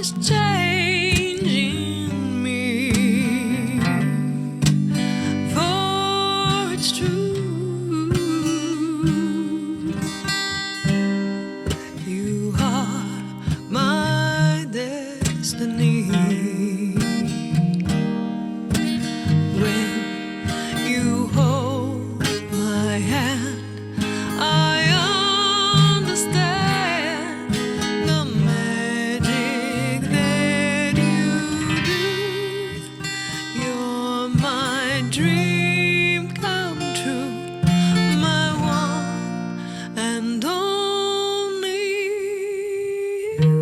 is changing me, for it's true. You are my destiny. When you hold my hand, I understand the magic that you do. You're my dream come true, my one and only you.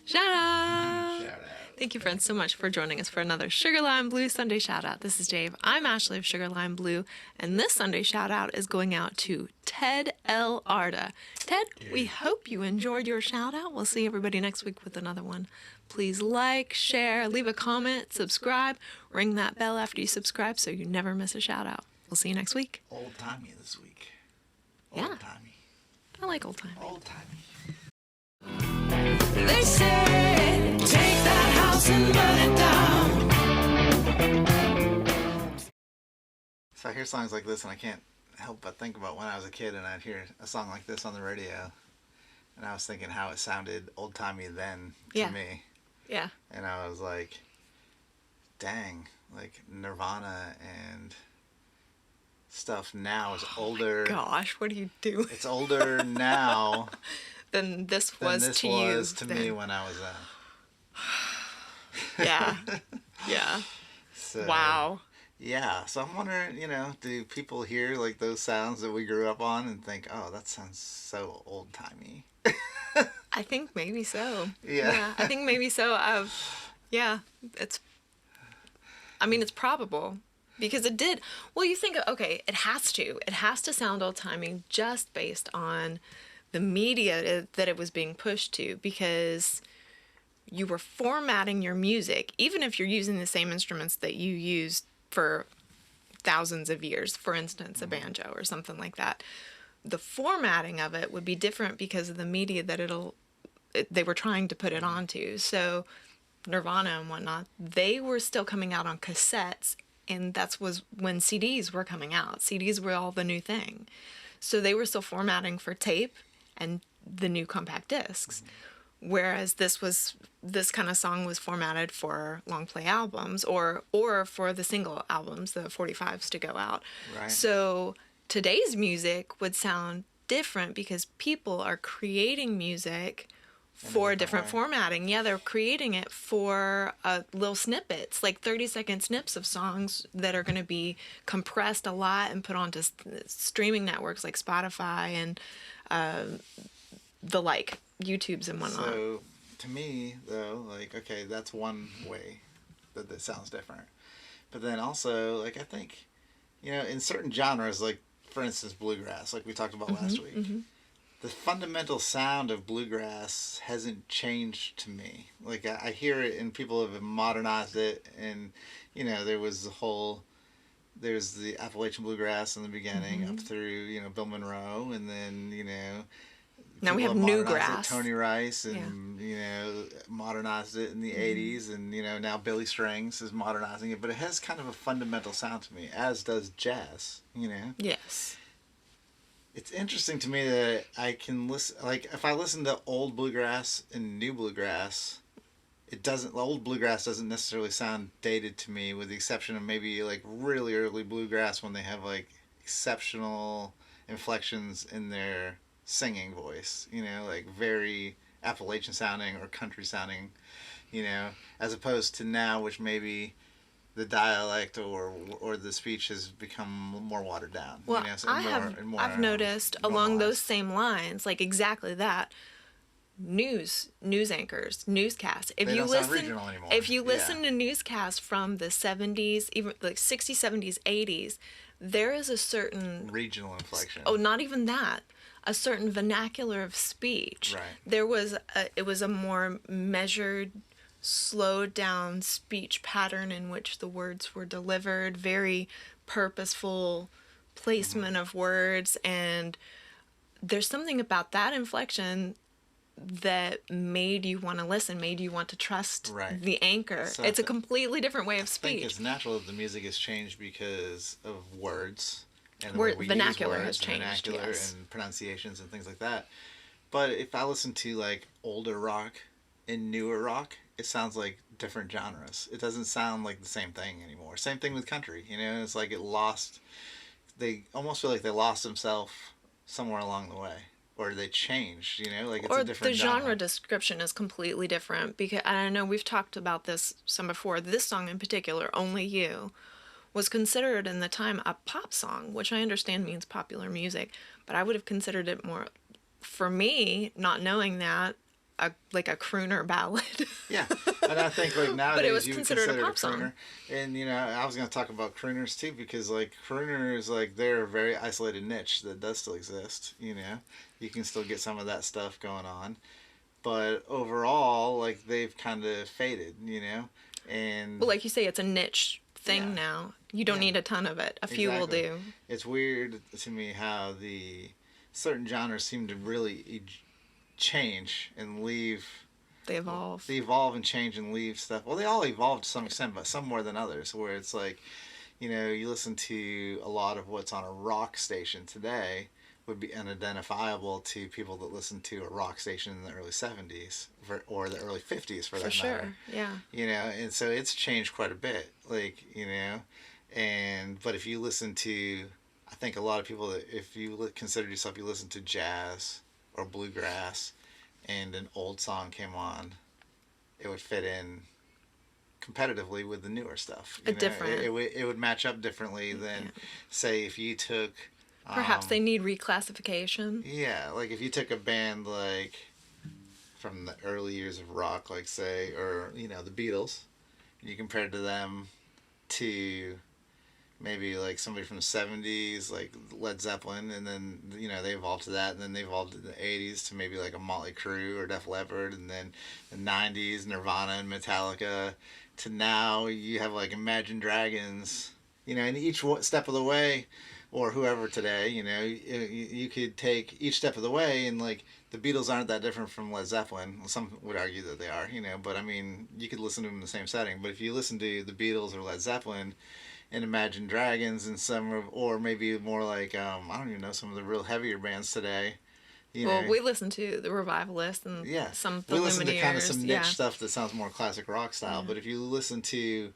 Shout out! Shout out. Thank you, friends, so much for joining us for another Sugar Lime Blue Sunday shout out. This is Dave. I'm Ashley of Sugar Lime Blue, and this Sunday shout out is going out to Ted L. Arda. Ted, we hope you enjoyed your shout out. We'll see everybody next week with another one. Please like, share, leave a comment, subscribe, ring that bell after you subscribe so you never miss a shout out. We'll see you next week. Old timey this week. Yeah. Old timey. I like old time. Old timey. They said, take that house and burn it down. So I hear songs like this and I can't help but think about when I was a kid and I'd hear a song like this on the radio. And I was thinking how it sounded old timey then to me. Yeah. And I was like, dang, like Nirvana and stuff now is older. Gosh, what do you do? It's older now Than this than was this to was you. to then. me when I was Yeah. Yeah. So, Wow. Yeah, so I'm wondering, do people hear like those sounds that we grew up on and think, oh, that sounds so old timey? I think maybe so. Yeah. I think maybe so. It's probable because it did. Well, you think, okay, it has to sound old timey just based on the media that it was being pushed to, because you were formatting your music, even if you're using the same instruments that you used for thousands of years, for instance, a banjo or something like that. The formatting of it would be different because of the media that they were trying to put it onto. So Nirvana and whatnot, they were still coming out on cassettes, and was when CDs were coming out. CDs were all the new thing. So they were still formatting for tape and the new compact discs. Whereas this kind of song was formatted for long play albums or for the single albums, the 45s to go out. Right. So today's music would sound different because people are creating music for different formatting. Yeah, they're creating it for little snippets, like 30-second snips of songs that are going to be compressed a lot and put onto streaming networks like Spotify and the like, YouTubes and whatnot. So to me, though, like, okay, that's one way that sounds different. But then also, like, I think, in certain genres, like, for instance, bluegrass, like we talked about last week, the fundamental sound of bluegrass hasn't changed to me. Like, I hear it and people have modernized it, and, there's the Appalachian bluegrass in the beginning up through, Bill Monroe, and then, now we have newgrass. Tony Rice and modernized it in the 80s, and now Billy Strings is modernizing it, but it has kind of a fundamental sound to me, as does jazz. Yes. It's interesting to me that I can listen, like if I listen to old bluegrass and new bluegrass, old bluegrass doesn't necessarily sound dated to me, with the exception of maybe like really early bluegrass when they have like exceptional inflections in their singing voice, like very Appalachian sounding or country sounding, as opposed to now, which maybe the dialect or the speech has become more watered down. Well, I've noticed along those same lines, like exactly that. News anchors, newscasts. They don't sound regional anymore. If you listen to newscasts from the 70s, even like 60s, 70s, 80s, there is a certain regional inflection. Oh, not even that. A certain vernacular of speech. Right. It was a more measured slowed down speech pattern in which the words were delivered, very purposeful placement of words. And there's something about that inflection that made you want to listen, made you want to trust Right. the anchor. So It's a completely different way of I think speech. it's natural that the music has changed because of words and the Word- way we vernacular use has words, changed, vernacular yes. and pronunciations and things like that. But if I listen to like older rock and newer rock, it sounds like different genres. It doesn't sound like the same thing anymore. Same thing with country. You know, it's like it lost. They almost feel like they lost themselves somewhere along the way, or they changed. You know, like it's a Or the different genre description is completely different, because I know we've talked about this some before. This song in particular, Only You, was considered in the time a pop song, which I understand means popular music, but I would have considered it more, for me, not knowing that, like a crooner ballad. Yeah, and I think like But it nowadays was you would considered a consider it a pop song. crooner, and you know I was gonna talk about crooners too because like crooners like they're a very isolated niche that does still exist. You know, you can still get some of that stuff going on, but overall like they've kind of faded. You know, and Well, like you say, it's a niche thing yeah, now. You don't yeah, need a ton of it. A few will exactly. do. It's weird to me how the certain genres seem to really change and leave. They evolve. They evolve and change and leave stuff. Well, they all evolve to some extent, but some more than others. Where it's like, you know, you listen to a lot of what's on a rock station today would be unidentifiable to people that listened to a rock station in the early 70s or the early 50s for For that sure, matter. yeah. You know, and so it's changed quite a bit. Like, you know, but if you listen to, I think a lot of people that if you consider yourself, you listen to jazz or bluegrass and an old song came on, it would fit in competitively with the newer stuff. A You know, different. it would match up differently than, Yeah. say, if you took, Perhaps um, they need reclassification. yeah, like if you took a band like from the early years of rock, like say, or you know, the Beatles, and you compared to them to maybe like somebody from the 70s like Led Zeppelin, and then you know they evolved to that, and then they evolved in the 80s to maybe like a Motley Crue or Def Leppard, and then the 90s Nirvana and Metallica, to now you have like Imagine Dragons, you know, and each step of the way, or whoever today, you know, you could take each step of the way, and like the Beatles aren't that different from Led Zeppelin. Some would argue that they are, you know, but I mean, you could listen to them in the same setting. But if you listen to the Beatles or Led Zeppelin, and Imagine Dragons and some of, or maybe more like I don't even know, some of the real heavier bands today. You Well, know, we listen to the Revivalists and yeah, some of the we listen to kind of Lumineers. some niche Yeah. stuff that sounds more classic rock style. Yeah. But if you listen to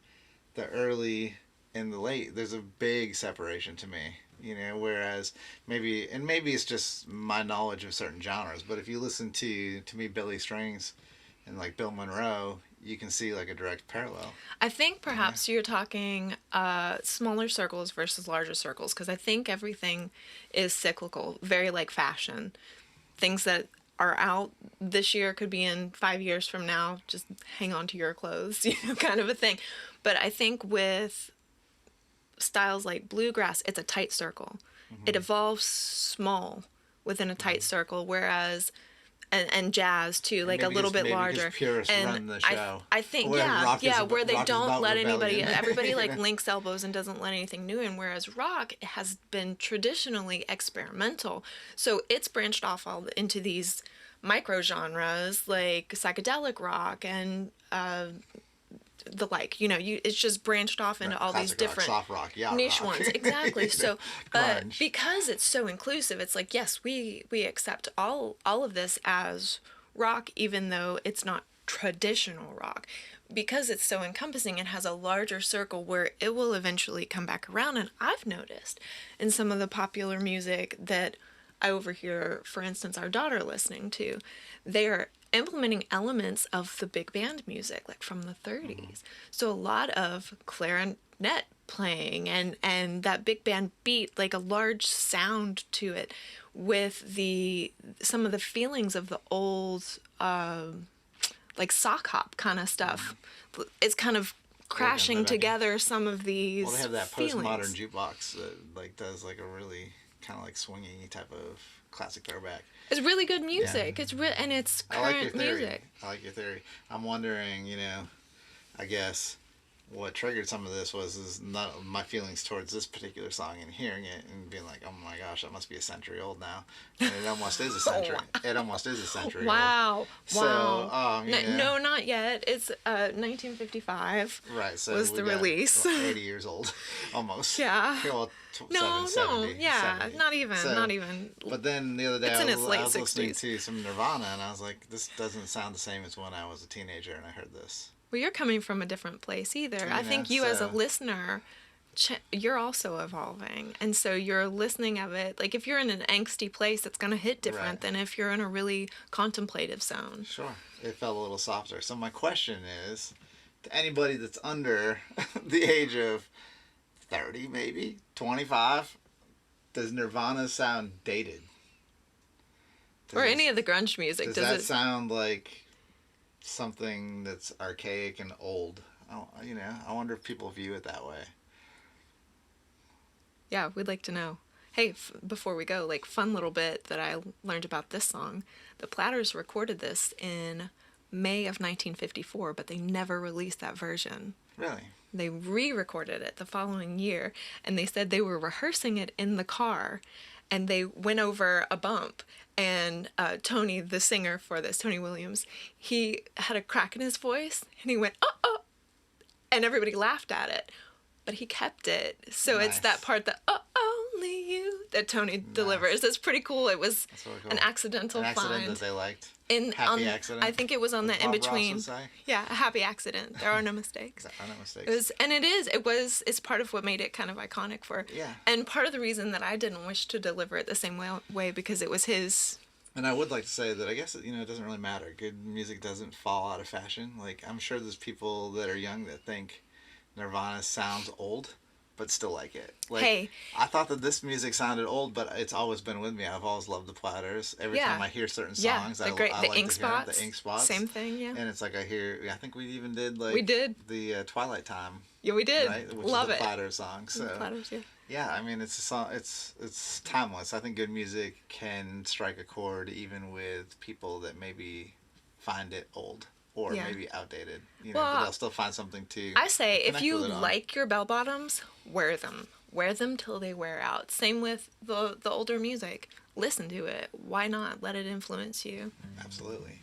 the early and the late, there's a big separation to me. You know, whereas maybe it's just my knowledge of certain genres. But if you listen to me Billy Strings and like Bill Monroe, you can see like a direct parallel. I think You know? perhaps you're talking smaller circles versus larger circles, because I think everything is cyclical, very like fashion. Things that are out this year could be in 5 years from now. Just hang on to your clothes, kind of a thing. But I think with styles like bluegrass, it's a tight circle. It Mm-hmm. evolves small within a tight Mm-hmm. circle, whereas and jazz too, And like a little bit maybe larger. because purists And run the I show. I think Where where they rock is don't about let anybody, rebellion. everybody You like know? links elbows and doesn't let anything new in, whereas rock has been traditionally experimental. So it's branched off all into these micro genres like psychedelic rock and the like, it's just branched off into Right. all these Classic rock, different soft rock, yacht niche rock. ones. Exactly. You know, So, but grunge. because it's so inclusive, it's like, yes, we accept all of this as rock, even though it's not traditional rock. Because it's so encompassing, it has a larger circle where it will eventually come back around. And I've noticed in some of the popular music that I overhear, for instance, our daughter listening to, they are implementing elements of the big band music, like from the 30s. Mm-hmm. So a lot of clarinet playing and that big band beat, like a large sound to it, with the some of the feelings of the old like sock hop kind of stuff. It's kind of crashing together some of these Well, they have that feelings. postmodern jukebox that like does like a really kind of like swingy type of classic throwback. It's really good music. It's and it's current music. I like your theory. I'm wondering, I guess what triggered some of this is not my feelings towards this particular song and hearing it and being like, oh my gosh, that must be a century old now. And it almost is a century. It almost is a century wow. old. Wow. So, no, not yet. It's 1955. Right. So was the release. 80 years old, almost. Yeah. Well, No, 70, yeah, 70. not even. But then the other day It's in I its was, late I was listening 60s. to some Nirvana and I was like, this doesn't sound the same as when I was a teenager and I heard this. Well, you're coming from a different place either. I think you as a listener, you're also evolving. And so you're listening of it. Like if you're in an angsty place, it's going to hit different than if you're in a really contemplative zone. Sure. It felt a little softer. So my question is, to anybody that's under the age of 30 maybe, 25, does Nirvana sound dated? Or any of the grunge music. Does that sound like something that's archaic and old? I wonder if people view it that way. Yeah, we'd like to know. Hey, before we go, fun little bit that I learned about this song. The Platters recorded this in May of 1954, but they never released that version. Really? They re-recorded it the following year, and they said they were rehearsing it in the car, and they went over a bump, and Tony, the singer for this, Tony Williams, he had a crack in his voice, and he went, oh, and everybody laughed at it, but he kept it. So Nice. It's that part that, only you, that Tony delivers. It's pretty cool. It was really cool. an accidental An accident find. that they liked. Happy accident. I think it was on the in between. Yeah, a happy accident. There are no mistakes. There are no mistakes. It's part of what made it kind of iconic for. Yeah. And part of the reason that I didn't wish to deliver it the same way because it was his. And I would like to say that I guess it doesn't really matter. Good music doesn't fall out of fashion. Like I'm sure there's people that are young that think Nirvana sounds old, but still like it. Hey. I thought that this music sounded old, but it's always been with me. I've always loved the Platters. Every time I hear certain songs, I like the ink to hear them. spots. The ink spots. Same thing, yeah. And it's like I think we even did we did the Twilight Time. Yeah, we did. Right? Which Love is the it. Platters song. So Platters, yeah. yeah, I mean it's a song. It's timeless. I think good music can strike a chord even with people that maybe find it old. Or maybe outdated, but they'll still find something to. I say, if you with it on. like your bell bottoms, wear them. Wear them till they wear out. Same with the older music. Listen to it. Why not let it influence you? Absolutely.